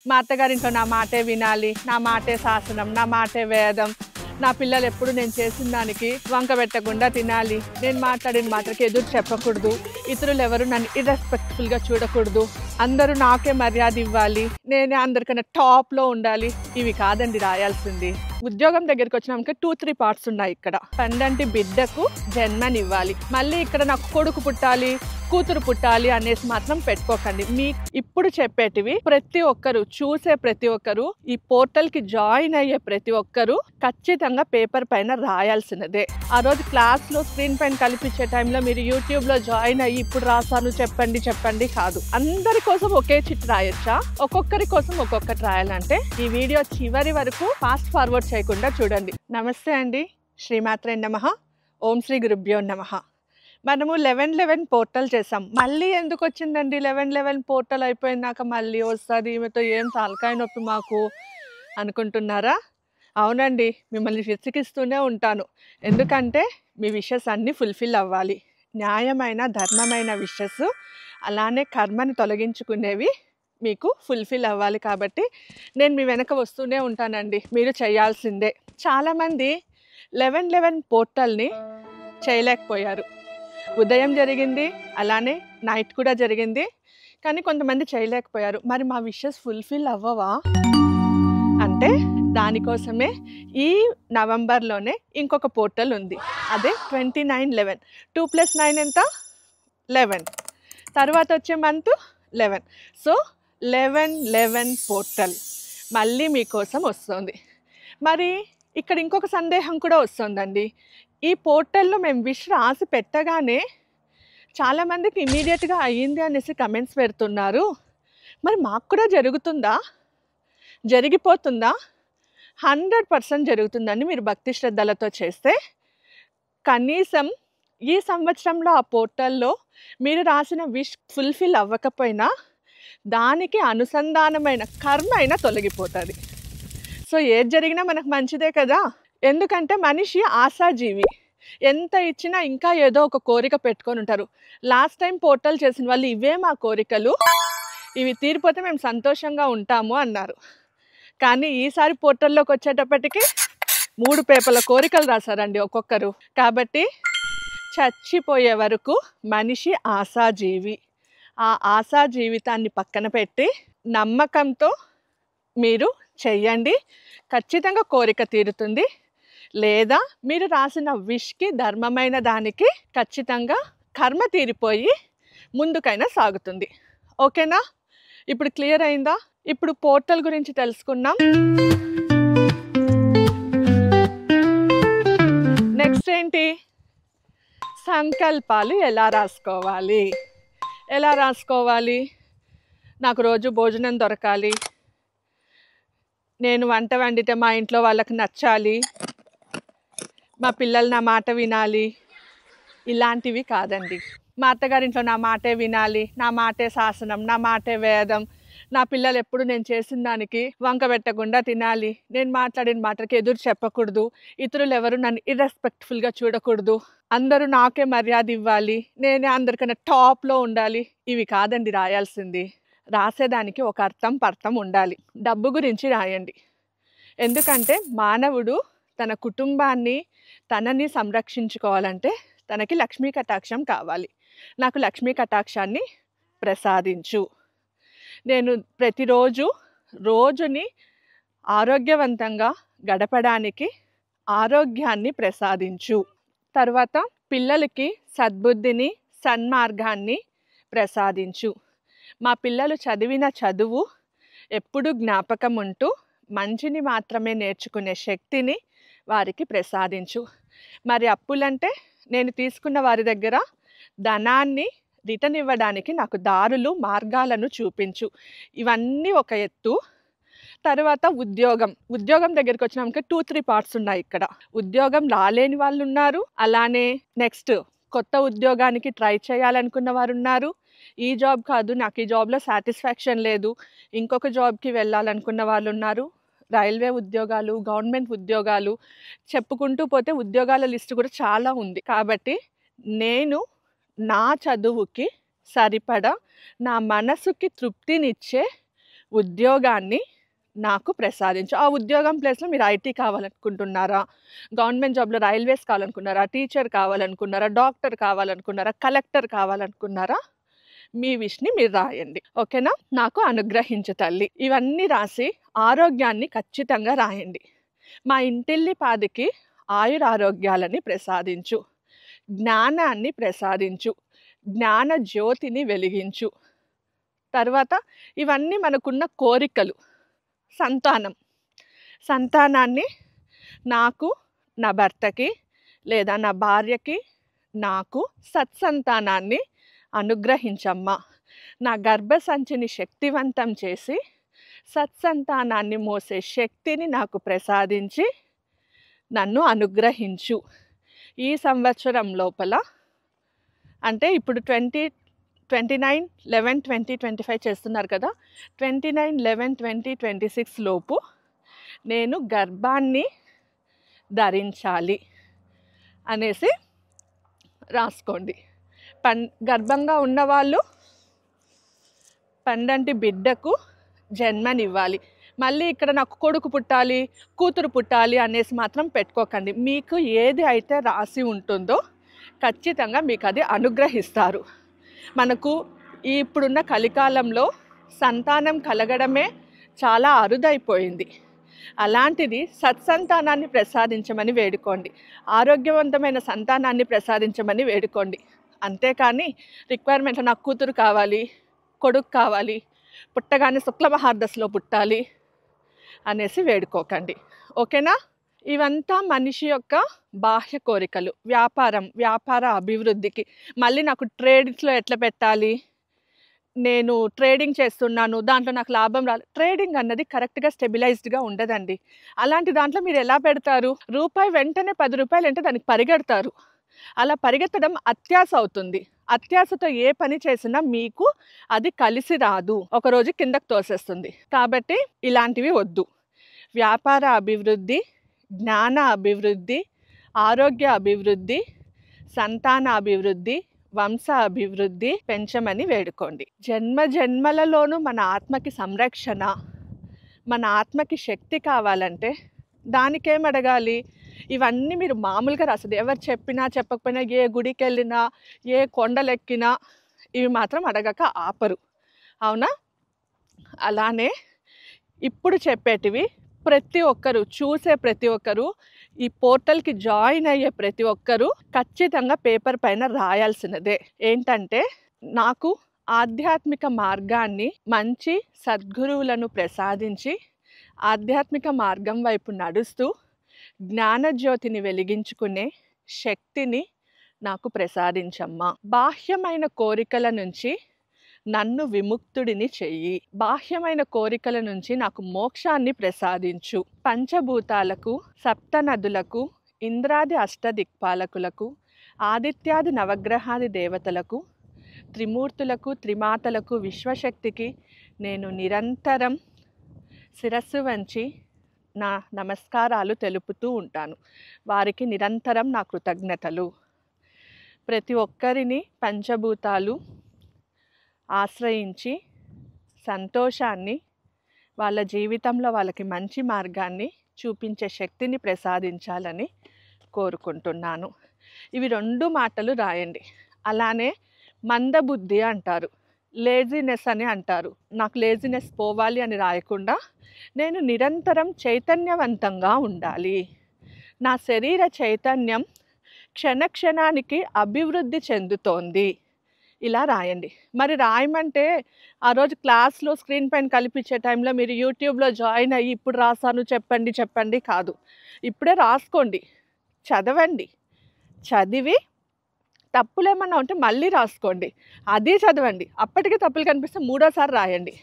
మా అత్తగారింట్లో నా మాటే వినాలి, నా మాటే శాసనం, నా మాటే వేదం. నా పిల్లలు ఎప్పుడు నేను చేసిన దానికి వంక పెట్టకుండా తినాలి, నేను మాట్లాడిన మాటకి ఎదురు చెప్పకూడదు, ఇతరులు ఎవరు నన్ను ఇర్రెస్పెక్ట్ఫుల్గా చూడకూడదు, అందరూ నాకే మర్యాద ఇవ్వాలి, నేనే అందరికన్నా టాప్లో ఉండాలి. ఇవి కాదండి రాయాల్సింది. ఉద్యోగం దగ్గరికి వచ్చినాక 2-3 పార్ట్స్ ఉన్నాయి. ఇక్కడ పండంటి బిడ్డకు జన్మనివ్వాలి. మళ్ళీ ఇక్కడ నాకు కొడుకు పుట్టాలి, కూతురు పుట్టాలి అనేసి మాత్రం పెట్టుకోకండి. మీ ఇప్పుడు చెప్పేటివి ప్రతి ఒక్కరు చూసే ప్రతి ఒక్కరు, ఈ పోర్టల్ కి జాయిన్ అయ్యే ప్రతి ఒక్కరు ఖచ్చితంగా పేపర్ పైన రాయాల్సినదే. ఆ రోజు క్లాస్ లో స్క్రీన్ పైన కల్పించే టైంలో మీరు యూట్యూబ్ లో జాయిన్ అయ్యి ఇప్పుడు రాసాను చెప్పండి కాదు. అందరి కోసం ఒకే చిట్ రాయొచ్చా? ఒక్కొక్కరి కోసం ఒక్కొక్కటి రాయాలంటే ఈ వీడియో చివరి వరకు ఫాస్ట్ ఫార్వర్డ్ చేయకుండా చూడండి. నమస్తే అండి, శ్రీమాత్రే నమః, ఓం శ్రీ గురుభ్యో నమః. మనము 11-11 పోర్టల్ చేసాం. మళ్ళీ ఎందుకు వచ్చిందండి 11-11 పోర్టల్ అయిపోయినాక మళ్ళీ వస్తుంది, ఈమెతో ఏం తలకాయ నొప్పి మాకు అనుకుంటున్నారా? అవునండి, మిమ్మల్ని విసిగిస్తూనే ఉంటాను. ఎందుకంటే మీ విషెస్ అన్నీ ఫుల్ఫిల్ అవ్వాలి. న్యాయమైన ధర్మమైన విషెస్, అలానే కర్మని తొలగించుకునేవి మీకు ఫుల్ఫిల్ అవ్వాలి. కాబట్టి నేను మీ వెనక వస్తూనే ఉంటానండి, మీరు చేయాల్సిందే. చాలామంది 11-11 పోర్టల్ని చేయలేకపోయారు. ఉదయం జరిగింది, అలానే నైట్ కూడా జరిగింది, కానీ కొంతమంది చేయలేకపోయారు. మరి మా విషెస్ ఫుల్ఫిల్ అవ్వవా అంటే దానికోసమే ఈ నవంబర్లోనే ఇంకొక పోర్టల్ ఉంది. అదే 29-11. 2+9 ఎంత? 11. తర్వాత వచ్చే మంత్ 11. సో 11-11 పోర్టల్ మళ్ళీ మీకోసం వస్తుంది. మరి ఇక్కడ ఇంకొక సందేహం కూడా వస్తుందండి. ఈ పోర్టల్లో మేము విష్ రాసి పెట్టగానే చాలామందికి ఇమీడియట్గా అయ్యింది అనేసి కమెంట్స్ పెడుతున్నారు. మరి మాకు కూడా జరుగుతుందా, జరిగిపోతుందా? 100% జరుగుతుందని మీరు భక్తి శ్రద్ధలతో చేస్తే కనీసం ఈ సంవత్సరంలో ఆ పోర్టల్లో మీరు రాసిన విష్ ఫుల్ఫిల్ అవ్వకపోయినా దానికి అనుసంధానమైన కర్మ అయినా తొలగిపోతుంది. సో ఏది జరిగినా మనకు మంచిదే కదా. ఎందుకంటే మనిషి ఆశాజీవి, ఎంత ఇచ్చినా ఇంకా ఏదో ఒక కోరిక పెట్టుకొని ఉంటారు. లాస్ట్ టైం పోర్టల్ చేసిన వాళ్ళు ఇవే మా కోరికలు, ఇవి తీరిపోతే మేము సంతోషంగా ఉంటాము అన్నారు. కానీ ఈసారి పోర్టల్లోకి వచ్చేటప్పటికి 3 పేపర్ల కోరికలు రాశారండి ఒక్కొక్కరు. కాబట్టి చచ్చిపోయే వరకు మనిషి ఆశాజీవి. ఆ ఆశా జీవితాన్ని పక్కన పెట్టి నమ్మకంతో మీరు చెయ్యండి, ఖచ్చితంగా కోరిక తీరుతుంది. లేదా మీరు రాసిన విష్కి ధర్మమైన దానికి ఖచ్చితంగా కర్మ తీరిపోయి ముందుకైనా సాగుతుంది. ఓకేనా? ఇప్పుడు క్లియర్ అయిందా? ఇప్పుడు పోర్టల్ గురించి తెలుసుకున్నాం. నెక్స్ట్ ఏంటి? సంకల్పాలు ఎలా రాసుకోవాలి? ఎలా రాసుకోవాలి? నాకు రోజు భోజనం దొరకాలి, నేను వంట వండితే మా ఇంట్లో వాళ్ళకి నచ్చాలి, మా పిల్లలు నా మాట వినాలి, ఇలాంటివి కాదండి. మా అత్తగారింట్లో నా మాటే వినాలి, నా మాటే శాసనం, నా మాటే వేదం. నా పిల్లలు ఎప్పుడు నేను చేసిన దానికి వంక పెట్టకుండా తినాలి, నేను మాట్లాడిన మాటకి ఎదురు చెప్పకూడదు, ఇతరులు ఎవరు నన్ను ఇర్రెస్పెక్ట్ఫుల్గా చూడకూడదు, అందరూ నాకే మర్యాద ఇవ్వాలి, నేనే అందరికన్నా టాప్లో ఉండాలి. ఇవి కాదండి రాయాల్సింది. రాసేదానికి ఒక అర్థం పర్థం ఉండాలి. డబ్బు గురించి రాయండి. ఎందుకంటే మానవుడు తన కుటుంబాన్ని తనని సంరక్షించుకోవాలంటే తనకి లక్ష్మీ కటాక్షం కావాలి. నాకు లక్ష్మీ కటాక్షాన్ని ప్రసాదించు. నేను ప్రతిరోజు రోజుని ఆరోగ్యవంతంగా గడపడానికి ఆరోగ్యాన్ని ప్రసాదించు. తర్వాత పిల్లలకి సద్బుద్ధిని సన్మార్గాన్ని ప్రసాదించు. మా పిల్లలు చదివిన చదువు ఎప్పుడు జ్ఞాపకం ఉంటూ మంచిని మాత్రమే నేర్చుకునే శక్తిని వారికి ప్రసాదించు. మరి అప్పులంటే నేను తీసుకున్న వారి దగ్గర ధనాన్ని రిటర్న్ ఇవ్వడానికి నాకు దారులు మార్గాలను చూపించు. ఇవన్నీ ఒక ఎత్తు. తర్వాత ఉద్యోగం దగ్గరికి వచ్చినాక 2-3 పార్ట్స్ ఉన్నాయి. ఇక్కడ ఉద్యోగం రాలేని వాళ్ళు ఉన్నారు, అలానే నెక్స్ట్ కొత్త ఉద్యోగానికి ట్రై చేయాలనుకున్న వారు ఉన్నారు. ఈ జాబ్ కాదు, నాకు ఈ జాబ్లో సాటిస్ఫాక్షన్ లేదు, ఇంకొక జాబ్కి వెళ్ళాలనుకున్న వాళ్ళు ఉన్నారు. రైల్వే ఉద్యోగాలు, గవర్నమెంట్ ఉద్యోగాలు, చెప్పుకుంటూ పోతే ఉద్యోగాల లిస్ట్ కూడా చాలా ఉంది. కాబట్టి నేను నా చదువుకి సరిపడా నా మనసుకి తృప్తినిచ్చే ఉద్యోగాన్ని నాకు ప్రసాదించు. ఆ ఉద్యోగం ప్లేస్లో మీరు ఐటీ కావాలనుకుంటున్నారా, గవర్నమెంట్ జాబ్లో రైల్వేస్ కావాలనుకున్నారా, టీచర్ కావాలనుకున్నారా, డాక్టర్ కావాలనుకున్నారా, కలెక్టర్ కావాలనుకున్నారా, మీ విష్ని మీరు రాయండి. ఓకేనా? నాకు అనుగ్రహించు తల్లి. ఇవన్నీ రాసి ఆరోగ్యాన్ని ఖచ్చితంగా రాయండి. మా ఇంటిల్లి పాదికి ఆయురారోగ్యాలని ప్రసాదించు, జ్ఞానాన్ని ప్రసాదించు, జ్ఞాన జ్యోతిని వెలిగించు. తర్వాత ఇవన్నీ మనకున్న కోరికలు. సంతానాన్ని నాకు, నా భర్తకి లేదా నా భార్యకి నాకు సత్సంతానాన్ని అనుగ్రహించమ్మా. నా గర్భసంచిని శక్తివంతం చేసి సత్సంతానాన్ని మోసే శక్తిని నాకు ప్రసాదించి నన్ను అనుగ్రహించు. ఈ సంవత్సరం లోపల, అంటే ఇప్పుడు 29/11/2025 చేస్తున్నారు కదా, 29/11/2026 లోపు నేను గర్భాన్ని ధరించాలి అనేసి రాసుకోండి. గర్భంగా ఉన్నవాళ్ళు పండంటి బిడ్డకు జన్మనివ్వాలి. మళ్ళీ ఇక్కడ నాకు కొడుకు పుట్టాలి, కూతురు పుట్టాలి అనేసి మాత్రం పెట్టుకోకండి. మీకు ఏది అయితే రాసి ఉంటుందో ఖచ్చితంగా మీకు అది అనుగ్రహిస్తారు. మనకు ఇప్పుడున్న కలికాలంలో సంతానం కలగడమే చాలా అరుదైపోయింది. అలాంటిది సత్సంతానాన్ని ప్రసాదించమని వేడుకోండి, ఆరోగ్యవంతమైన సంతానాన్ని ప్రసాదించమని వేడుకోండి. అంతేకాని రిక్వైర్మెంట్లో నాకు కూతురు కావాలి, కొడుకు కావాలి, పుట్టగానే శుక్లమహార్దశలో పుట్టాలి అనేసి వేడుకోకండి. ఓకేనా? ఇవంతా మనిషి యొక్క బాహ్య కోరికలు. వ్యాపార అభివృద్ధికి. మళ్ళీ నాకు ట్రేడింగ్స్లో ఎట్లా పెట్టాలి, నేను ట్రేడింగ్ చేస్తున్నాను, దాంట్లో నాకు లాభం రాలేదు. ట్రేడింగ్ అన్నది కరెక్ట్గా స్టెబిలైజ్డ్గా ఉండదండి. అలాంటి దాంట్లో మీరు ఎలా పెడతారు? రూపాయి వెంటనే 10 రూపాయలు అంటే దానికి పరిగెడతారు. అలా పరిగెత్తడం అత్యాశ అవుతుంది. అత్యాశతో ఏ పని చేసినా మీకు అది కలిసి రాదు, ఒకరోజు కిందకు తోసేస్తుంది. కాబట్టి ఇలాంటివి వద్దు. వ్యాపార అభివృద్ధి, జ్ఞాన అభివృద్ధి, ఆరోగ్య అభివృద్ధి, సంతాన అభివృద్ధి, వంశ అభివృద్ధి పెంచమని వేడుకోండి. జన్మలలోనూ మన ఆత్మకి సంరక్షణ, మన ఆత్మకి శక్తి కావాలంటే దానికేం అడగాలి? ఇవన్నీ మీరు మామూలుగా రాస్తుంది. ఎవరు చెప్పినా చెప్పకపోయినా, ఏ గుడికి వెళ్ళినా, ఏ కొండలెక్కినా ఇవి మాత్రం అడగక ఆపరు. అవునా? అలానే ఇప్పుడు చెప్పేటివి ప్రతి ఒక్కరు చూసే, ప్రతి ఒక్కరు ఈ పోర్టల్కి జాయిన్ అయ్యే ప్రతి ఒక్కరూ ఖచ్చితంగా పేపర్ పైన రాయాల్సినదే. ఏంటంటే, నాకు ఆధ్యాత్మిక మార్గాన్ని మంచి సద్గురువులను ప్రసాదించి ఆధ్యాత్మిక మార్గం వైపు నడుస్తూ జ్ఞానజ్యోతిని వెలిగించుకునే శక్తిని నాకు ప్రసాదించమ్మా. బాహ్యమైన కోరికల నుంచి నన్ను విముక్తుడిని చెయ్యి. బాహ్యమైన కోరికల నుంచి నాకు మోక్షాన్ని ప్రసాదించు. పంచభూతాలకు, సప్తనదులకు, ఇంద్రాది అష్టదిక్పాలకులకు, ఆదిత్యాది నవగ్రహాది దేవతలకు, త్రిమూర్తులకు, త్రిమాతలకు, విశ్వశక్తికి నేను నిరంతరం శిరస్సు వంచి నా నమస్కారాలు తెలుపుతూ ఉంటాను. వారికి నిరంతరం నా కృతజ్ఞతలు. ప్రతి ఒక్కరిని పంచభూతాలు ఆశ్రయించి సంతోషాన్ని, వాళ్ళ జీవితంలో వాళ్ళకి మంచి మార్గాన్ని చూపించే శక్తిని ప్రసాదించాలని కోరుకుంటున్నాను. ఇవి 2 మాటలు రాయండి. అలానే మందబుద్ధి అంటారు, లేజినెస్ అని అంటారు. నాకు లేజినెస్ పోవాలి అని రాయకుండా నేను నిరంతరం చైతన్యవంతంగా ఉండాలి, నా శరీర చైతన్యం క్షణక్షణానికి అభివృద్ధి చెందుతోంది, ఇలా రాయండి. మరి రాయమంటే ఆ రోజు క్లాస్లో స్క్రీన్ పైన కల్పించే టైంలో మీరు యూట్యూబ్లో జాయిన్ అయ్యి ఇప్పుడు రాసాను చెప్పండి కాదు. ఇప్పుడే రాసుకోండి, చదవండి. చదివి తప్పులేమన్నా ఉంటే మళ్ళీ రాసుకోండి, అది చదవండి. అప్పటికి తప్పులు కనిపిస్తే 3వ సారి రాయండి.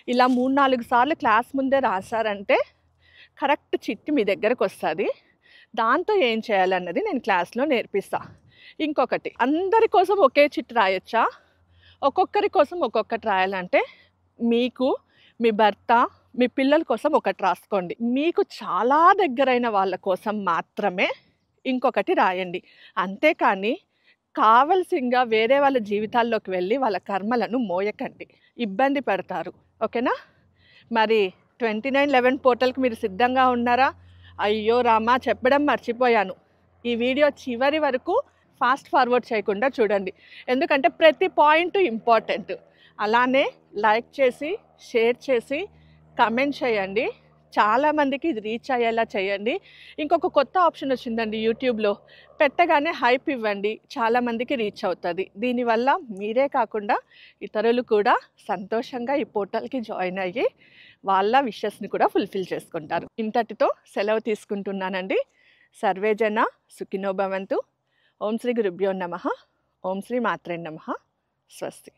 ఇలా 3-4 సార్లు క్లాస్ ముందే రాశారంటే కరెక్ట్ చిట్టి మీ దగ్గరకు వస్తుంది. దాంతో ఏం చేయాలన్నది నేను క్లాస్లో నేర్పిస్తా. ఇంకొకటి, అందరి కోసం ఒకే చిట్టి రాయొచ్చా? ఒక్కొక్కరి కోసం ఒక్కొక్కటి రాయాలంటే మీకు, మీ భర్త, మీ పిల్లల కోసం ఒకటి రాసుకోండి. మీకు చాలా దగ్గరైన వాళ్ళ కోసం మాత్రమే ఇంకొకటి రాయండి. అంతేకాని కావలసింగా వేరే వాళ్ళ జీవితాల్లోకి వెళ్ళి వాళ్ళ కర్మలను మోయకండి, ఇబ్బంది పడతారు. ఓకేనా? మరి 2911 పోర్టల్కి మీరు సిద్ధంగా ఉన్నారా? అయ్యో రామా, చెప్పడం మర్చిపోయాను. ఈ వీడియో చివరి వరకు ఫాస్ట్ ఫార్వర్డ్ చేయకుండా చూడండి, ఎందుకంటే ప్రతి పాయింట్ ఇంపార్టెంట్. అలానే లైక్ చేసి, షేర్ చేసి, కమెంట్ చేయండి. చాలామందికి ఇది రీచ్ అయ్యేలా చేయండి. ఇంకొక కొత్త ఆప్షన్ వచ్చిందండి యూట్యూబ్లో, పెట్టగానే హైప్ ఇవ్వండి, చాలామందికి రీచ్ అవుతుంది. దీనివల్ల మీరే కాకుండా ఇతరులు కూడా సంతోషంగా ఈ పోర్టల్కి జాయిన్ అయ్యి వాళ్ళ విషెస్ని కూడా ఫుల్ఫిల్ చేసుకుంటారు. ఇంతటితో సెలవు తీసుకుంటున్నానండి. సర్వేజన సుఖినో భవంతు. ఓం శ్రీ గురుభ్యో నమః. ఓం శ్రీ మాత్రే నమః. స్వస్తి.